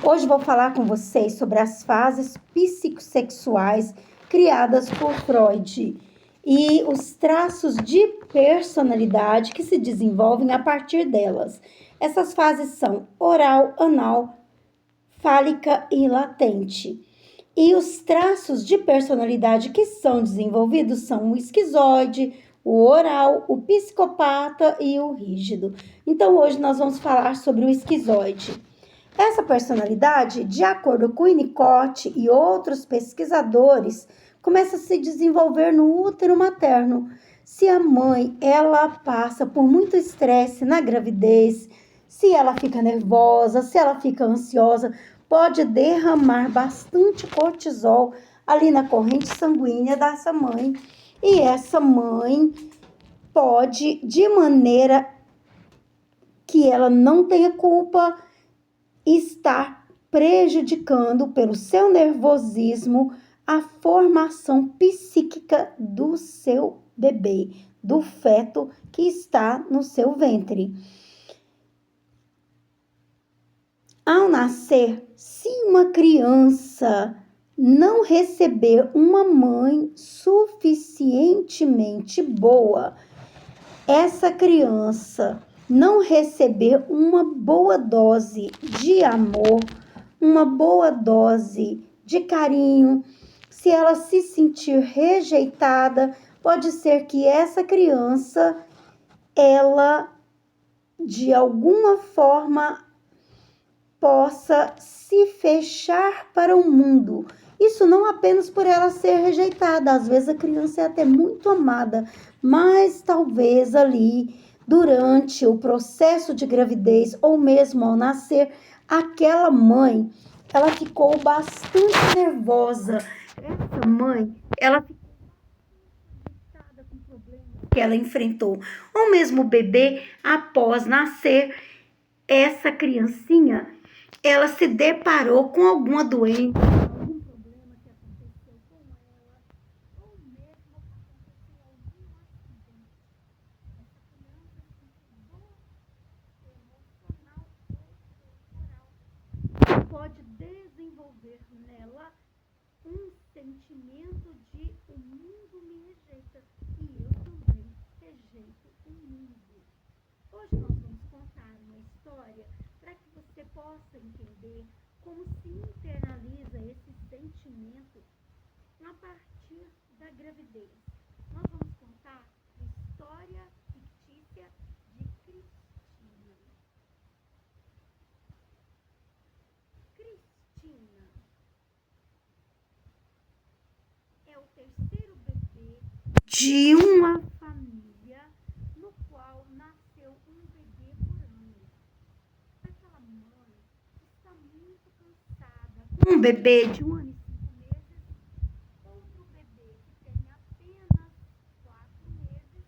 Hoje vou falar com vocês sobre as fases psicossexuais criadas por Freud e os traços de personalidade que se desenvolvem a partir delas. Essas fases são oral, anal, fálica e latente. E os traços de personalidade que são desenvolvidos são o esquizoide, o oral, o psicopata e o rígido. Então, hoje nós vamos falar sobre o esquizoide. Essa personalidade, de acordo com Winnicott e outros pesquisadores, começa a se desenvolver no útero materno. Se a mãe, ela passa por muito estresse na gravidez, se ela fica nervosa, se ela fica ansiosa, pode derramar bastante cortisol ali na corrente sanguínea dessa mãe. E essa mãe pode, de maneira que ela não tenha culpa, estar prejudicando pelo seu nervosismo a formação psíquica do seu bebê, do feto que está no seu ventre. Ao nascer, se uma criança não receber uma mãe suficientemente boa, essa criança não receber uma boa dose de amor, uma boa dose de carinho, se ela se sentir rejeitada, pode ser que essa criança, ela, de alguma forma, possa se fechar para o mundo. Isso não apenas por ela ser rejeitada, às vezes a criança é até muito amada, mas talvez ali, durante o processo de gravidez ou mesmo ao nascer, aquela mãe, ela ficou bastante nervosa. Essa mãe, ela ficou irritada com o problema que ela enfrentou. Ou mesmo o bebê, após nascer, essa criancinha, ela se deparou com alguma doença, algum problema que aconteceu com ela, ou mesmo aconteceu algum acidente. Essa criança sentiu dor emocional ou corporal. Pode desenvolver nela um sentimento de o mundo me rejeita e eu também rejeito o mundo. Hoje nós vamos contar uma história para que você possa entender como se internaliza esse sentimento a partir da gravidez. Nós vamos contar a história fictícia de Cristina. Cristina é o terceiro bebê de uma família no qual nasceu um bebê por ano. Aquela mãe está muito cansada. Um bebê de 1 ano e 5 meses, outro bebê que tem apenas 4 meses,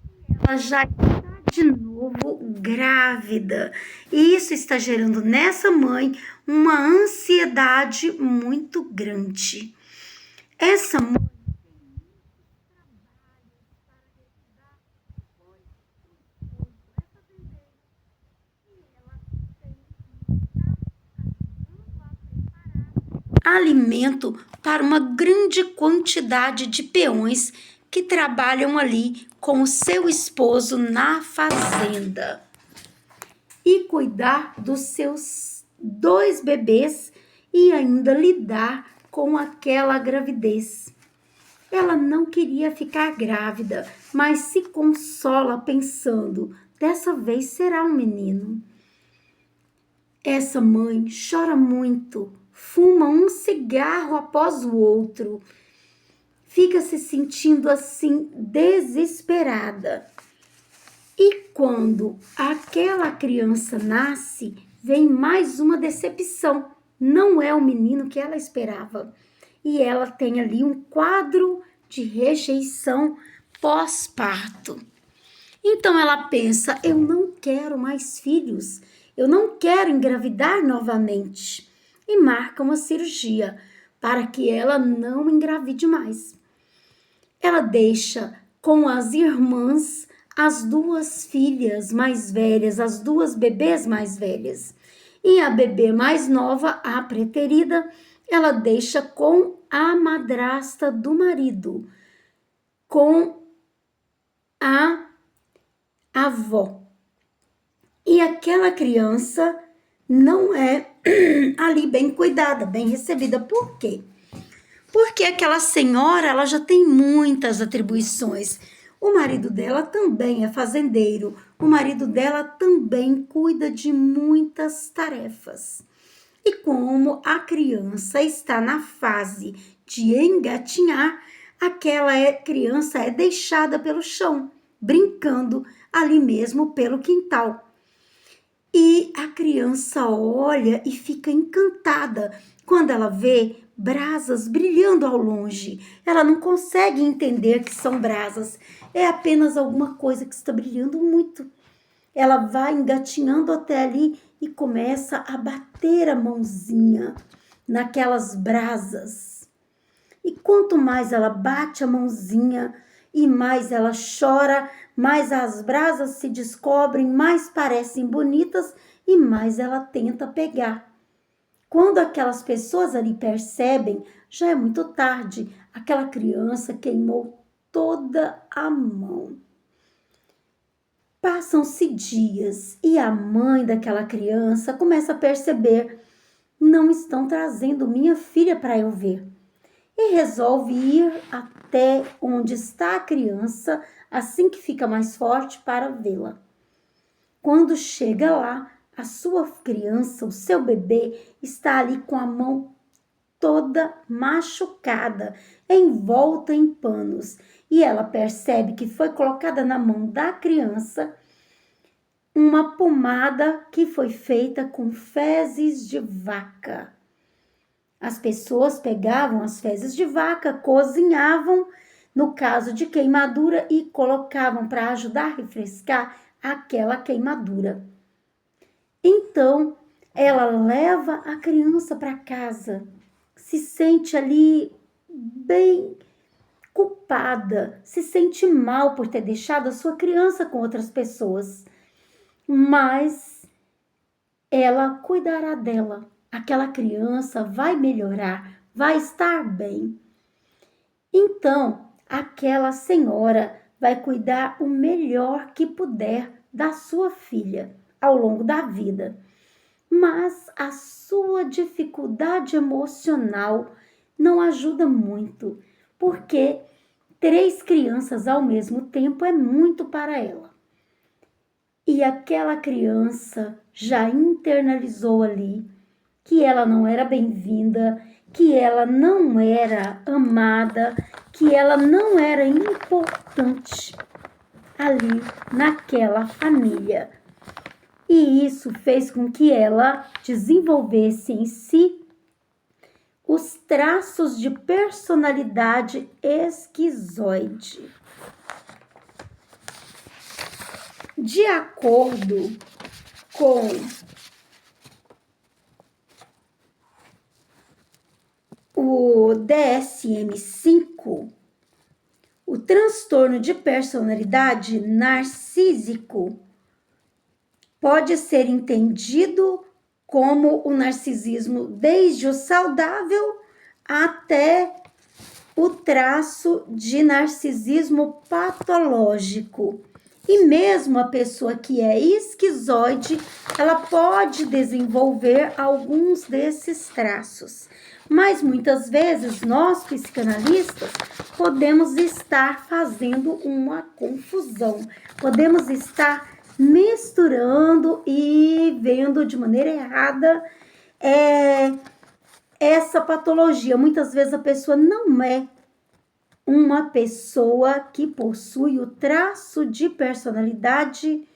e ela já está de novo grávida. E isso está gerando nessa mãe uma ansiedade muito grande. Essa mãe tem muitos trabalhos para realizar coisa essa bebê. E ela tem que estar ajudando a preparar alimento para uma grande quantidade de peões que trabalham ali com o seu esposo na fazenda. E cuidar dos seus 2 bebês e ainda lidar com aquela gravidez. Ela não queria ficar grávida, mas se consola pensando, dessa vez será um menino. Essa mãe chora muito, fuma um cigarro após o outro, fica se sentindo assim desesperada. E quando aquela criança nasce, vem mais uma decepção. Não é o menino que ela esperava. E ela tem ali um quadro de rejeição pós-parto. Então ela pensa, eu não quero mais filhos, eu não quero engravidar novamente. E marca uma cirurgia para que ela não engravide mais. Ela deixa com as irmãs as 2 filhas mais velhas, as 2 bebês mais velhas. E a bebê mais nova, a preterida, ela deixa com a madrasta do marido, com a avó. E aquela criança não é ali bem cuidada, bem recebida. Por quê? Porque aquela senhora, ela já tem muitas atribuições. O marido dela também é fazendeiro. O marido dela também cuida de muitas tarefas. E como a criança está na fase de engatinhar, aquela criança é deixada pelo chão, brincando ali mesmo pelo quintal. E a criança olha e fica encantada quando ela vê brasas brilhando ao longe. Ela não consegue entender que são brasas, é apenas alguma coisa que está brilhando muito. Ela vai engatinhando até ali e começa a bater a mãozinha naquelas brasas. E quanto mais ela bate a mãozinha e mais ela chora, mais as brasas se descobrem, mais parecem bonitas e mais ela tenta pegar. Quando aquelas pessoas ali percebem, já é muito tarde, aquela criança queimou toda a mão. Passam-se dias e a mãe daquela criança começa a perceber: não estão trazendo minha filha para eu ver. E resolve ir até onde está a criança, assim que fica mais forte, para vê-la. Quando chega lá, a sua criança, o seu bebê, está ali com a mão toda machucada, envolta em panos. E ela percebe que foi colocada na mão da criança uma pomada que foi feita com fezes de vaca. As pessoas pegavam as fezes de vaca, cozinhavam, no caso de queimadura, e colocavam para ajudar a refrescar aquela queimadura. Então, ela leva a criança para casa, se sente ali bem culpada, se sente mal por ter deixado a sua criança com outras pessoas, mas ela cuidará dela. Aquela criança vai melhorar, vai estar bem. Então, aquela senhora vai cuidar o melhor que puder da sua filha ao longo da vida. Mas a sua dificuldade emocional não ajuda muito, porque 3 crianças ao mesmo tempo é muito para ela. E aquela criança já internalizou ali que ela não era bem-vinda, que ela não era amada, que ela não era importante ali naquela família. E isso fez com que ela desenvolvesse em si os traços de personalidade esquizoide. De acordo com o DSM-5, o transtorno de personalidade narcísico pode ser entendido como o narcisismo desde o saudável até o traço de narcisismo patológico. E mesmo a pessoa que é esquizoide, ela pode desenvolver alguns desses traços. Mas muitas vezes nós, psicanalistas, podemos estar fazendo uma confusão. Podemos estar misturando e vendo de maneira errada essa patologia. Muitas vezes a pessoa não é uma pessoa que possui o traço de personalidade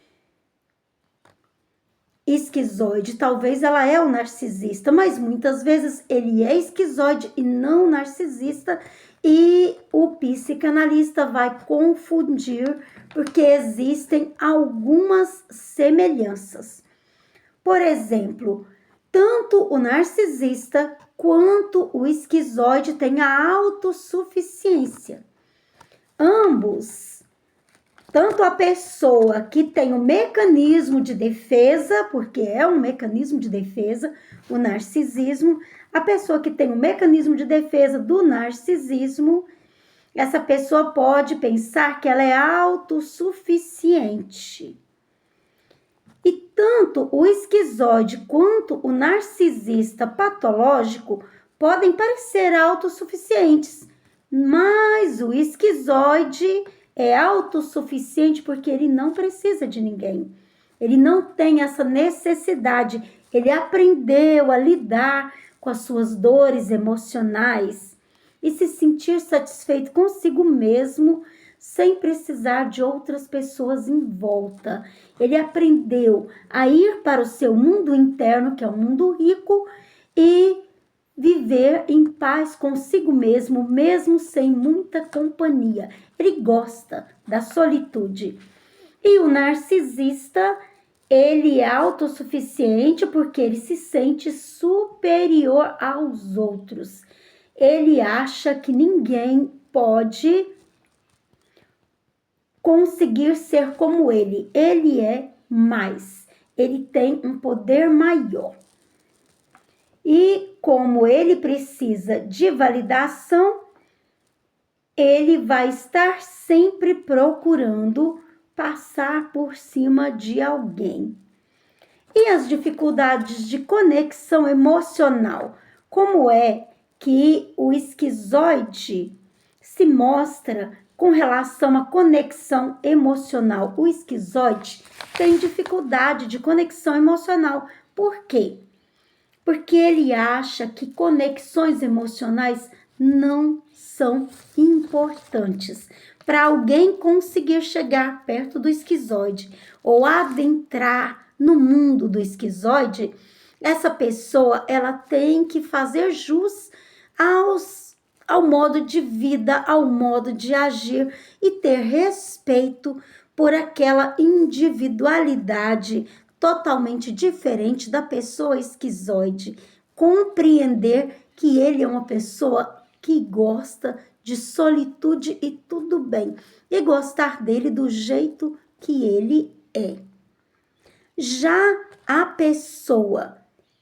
esquizoide. Talvez ela é um narcisista, mas muitas vezes ele é esquizoide e não narcisista, e o psicanalista vai confundir porque existem algumas semelhanças. Por exemplo, tanto o narcisista quanto o esquizoide têm a autossuficiência. Ambos Tanto a pessoa que tem um mecanismo de defesa, porque é um mecanismo de defesa, o narcisismo, a pessoa que tem um mecanismo de defesa do narcisismo, essa pessoa pode pensar que ela é autossuficiente. E tanto o esquizoide quanto o narcisista patológico podem parecer autossuficientes, mas o esquizoide é autossuficiente porque ele não precisa de ninguém. Ele não tem essa necessidade. Ele aprendeu a lidar com as suas dores emocionais e se sentir satisfeito consigo mesmo sem precisar de outras pessoas em volta. Ele aprendeu a ir para o seu mundo interno, que é um mundo rico, e viver em paz consigo mesmo, mesmo sem muita companhia. Ele gosta da solitude. E o narcisista, ele é autossuficiente porque ele se sente superior aos outros. Ele acha que ninguém pode conseguir ser como ele. Ele é mais. Ele tem um poder maior. E como ele precisa de validação, ele vai estar sempre procurando passar por cima de alguém. E as dificuldades de conexão emocional? Como é que o esquizoide se mostra com relação à conexão emocional? O esquizoide tem dificuldade de conexão emocional. Por quê? Porque ele acha que conexões emocionais não são importantes. Para alguém conseguir chegar perto do esquizoide ou adentrar no mundo do esquizoide, essa pessoa ela tem que fazer jus ao modo de vida, ao modo de agir e ter respeito por aquela individualidade totalmente diferente da pessoa esquizoide. Compreender que ele é uma pessoa que gosta de solitude e tudo bem. E gostar dele do jeito que ele é. Já a pessoa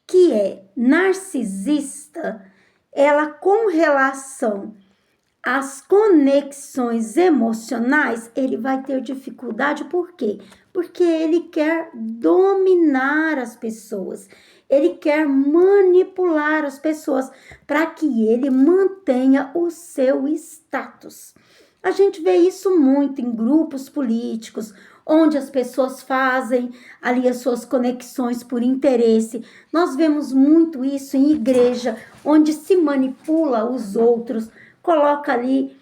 que é narcisista, ela com relação às conexões emocionais, ele vai ter dificuldade. Por quê? Porque ele quer dominar as pessoas. Ele quer manipular as pessoas para que ele mantenha o seu status. A gente vê isso muito em grupos políticos, onde as pessoas fazem ali as suas conexões por interesse. Nós vemos muito isso em igreja, onde se manipula os outros, coloca ali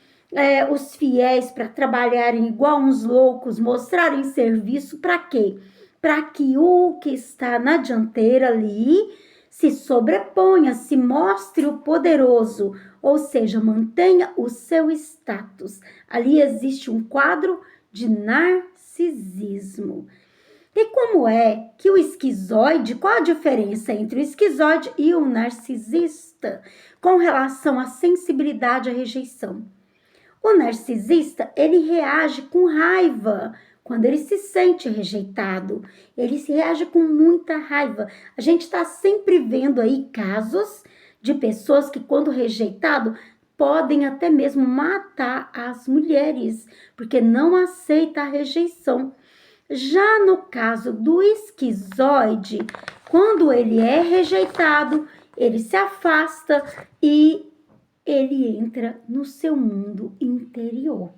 os fiéis para trabalharem igual uns loucos, mostrarem serviço para quê? Para que o que está na dianteira ali se sobreponha, se mostre o poderoso, ou seja, mantenha o seu status. Ali existe um quadro de narcisismo. E como é que o esquizoide, qual a diferença entre o esquizoide e o narcisista com relação à sensibilidade à rejeição? O narcisista, ele reage com raiva quando ele se sente rejeitado. Ele se reage com muita raiva. A gente está sempre vendo aí casos de pessoas que, quando rejeitado, podem até mesmo matar as mulheres, porque não aceita a rejeição. Já no caso do esquizoide, quando ele é rejeitado, ele se afasta e ele entra no seu mundo interior.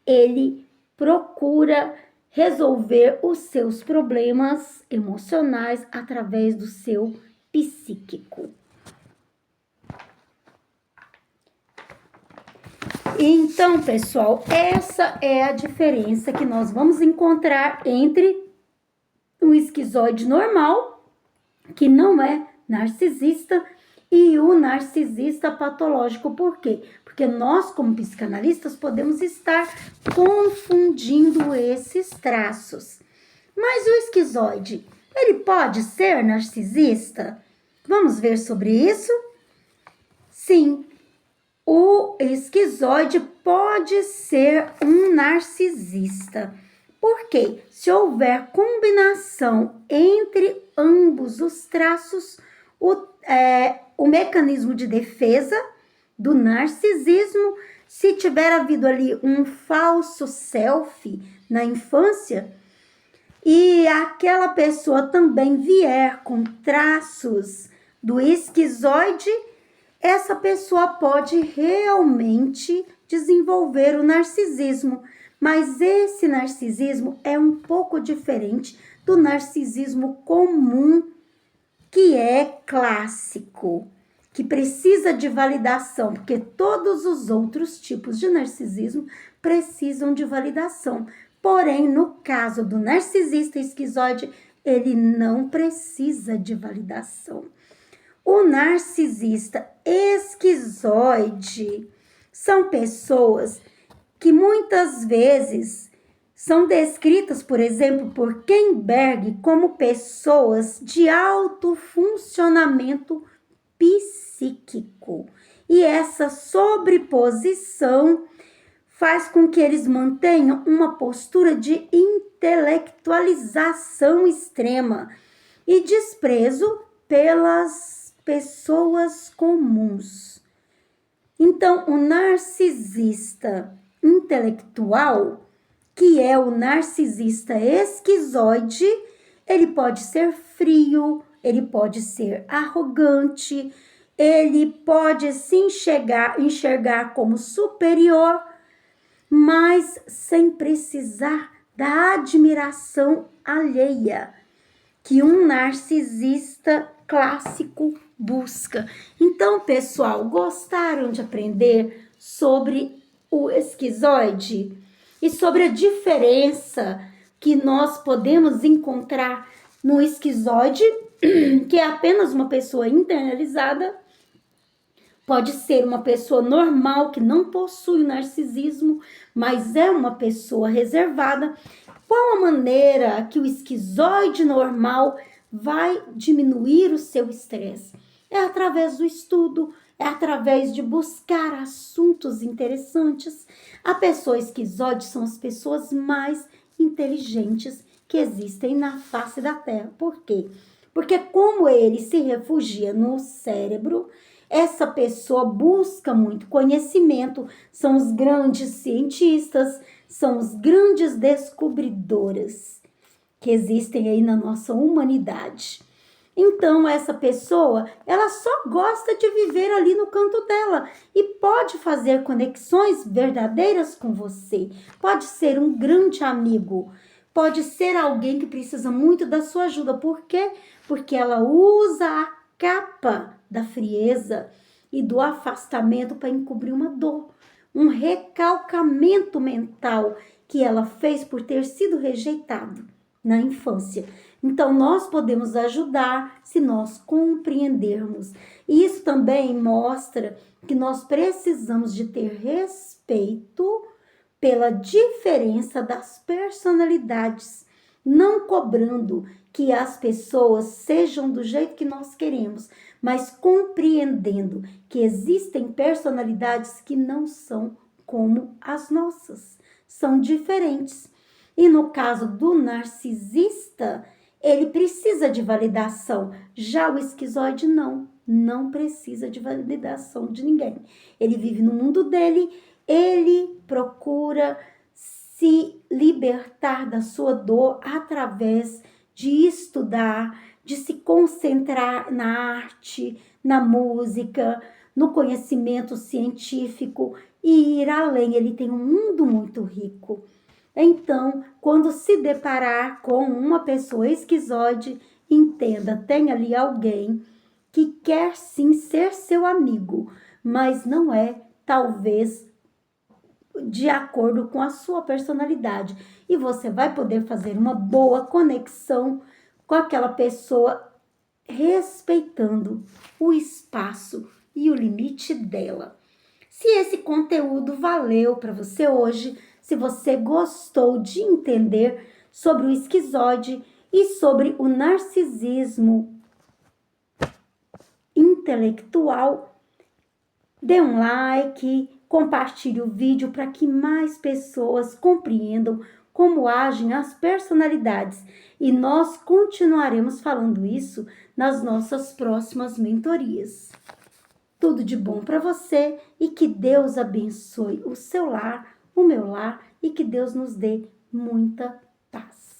Ele procura resolver os seus problemas emocionais através do seu psíquico. Então, pessoal, essa é a diferença que nós vamos encontrar entre o esquizoide normal, que não é narcisista, e o narcisista patológico. Por quê? Porque nós, como psicanalistas, podemos estar confundindo esses traços. Mas o esquizoide, ele pode ser narcisista? Vamos ver sobre isso? Sim, o esquizoide pode ser um narcisista. Porque se houver combinação entre ambos os traços, o mecanismo de defesa do narcisismo, se tiver havido ali um falso self na infância, e aquela pessoa também vier com traços do esquizoide, essa pessoa pode realmente desenvolver o narcisismo. Mas esse narcisismo é um pouco diferente do narcisismo comum, que é clássico, que precisa de validação, porque todos os outros tipos de narcisismo precisam de validação. Porém, no caso do narcisista esquizoide, ele não precisa de validação. O narcisista esquizoide são pessoas que muitas vezes são descritas, por exemplo, por Kemberg como pessoas de alto funcionamento psíquico. E essa sobreposição faz com que eles mantenham uma postura de intelectualização extrema e desprezo pelas pessoas comuns. Então, o narcisista intelectual, que é o narcisista esquizoide, ele pode ser frio, ele pode ser arrogante, ele pode se enxergar como superior, mas sem precisar da admiração alheia que um narcisista clássico busca. Então, pessoal, gostaram de aprender sobre o esquizoide e sobre a diferença que nós podemos encontrar no esquizoide, que é apenas uma pessoa internalizada, pode ser uma pessoa normal que não possui narcisismo, mas é uma pessoa reservada. Qual a maneira que o esquizoide normal vai diminuir o seu estresse? É através do estudo, é através de buscar assuntos interessantes. A pessoa esquizoide são as pessoas mais inteligentes que existem na face da Terra. Por quê? Porque como ele se refugia no cérebro, essa pessoa busca muito conhecimento, são os grandes cientistas, são os grandes descobridoras que existem aí na nossa humanidade. Então, essa pessoa, ela só gosta de viver ali no canto dela e pode fazer conexões verdadeiras com você. Pode ser um grande amigo, pode ser alguém que precisa muito da sua ajuda. Por quê? Porque ela usa a capa da frieza e do afastamento para encobrir uma dor, um recalcamento mental que ela fez por ter sido rejeitado na infância. Então, nós podemos ajudar se nós compreendermos. E isso também mostra que nós precisamos de ter respeito pela diferença das personalidades, não cobrando que as pessoas sejam do jeito que nós queremos, mas compreendendo que existem personalidades que não são como as nossas, são diferentes. E no caso do narcisista, ele precisa de validação. Já o esquizoide não precisa de validação de ninguém. Ele vive no mundo dele, ele procura se libertar da sua dor através de estudar, de se concentrar na arte, na música, no conhecimento científico e ir além. Ele tem um mundo muito rico. Então, quando se deparar com uma pessoa esquizoide, entenda, tem ali alguém que quer sim ser seu amigo, mas não é, talvez, de acordo com a sua personalidade. E você vai poder fazer uma boa conexão com aquela pessoa, respeitando o espaço e o limite dela. Se esse conteúdo valeu para você hoje, se você gostou de entender sobre o esquizoide e sobre o narcisismo intelectual, dê um like, compartilhe o vídeo para que mais pessoas compreendam como agem as personalidades. E nós continuaremos falando isso nas nossas próximas mentorias. Tudo de bom para você e que Deus abençoe o seu lar, o meu lar e que Deus nos dê muita paz.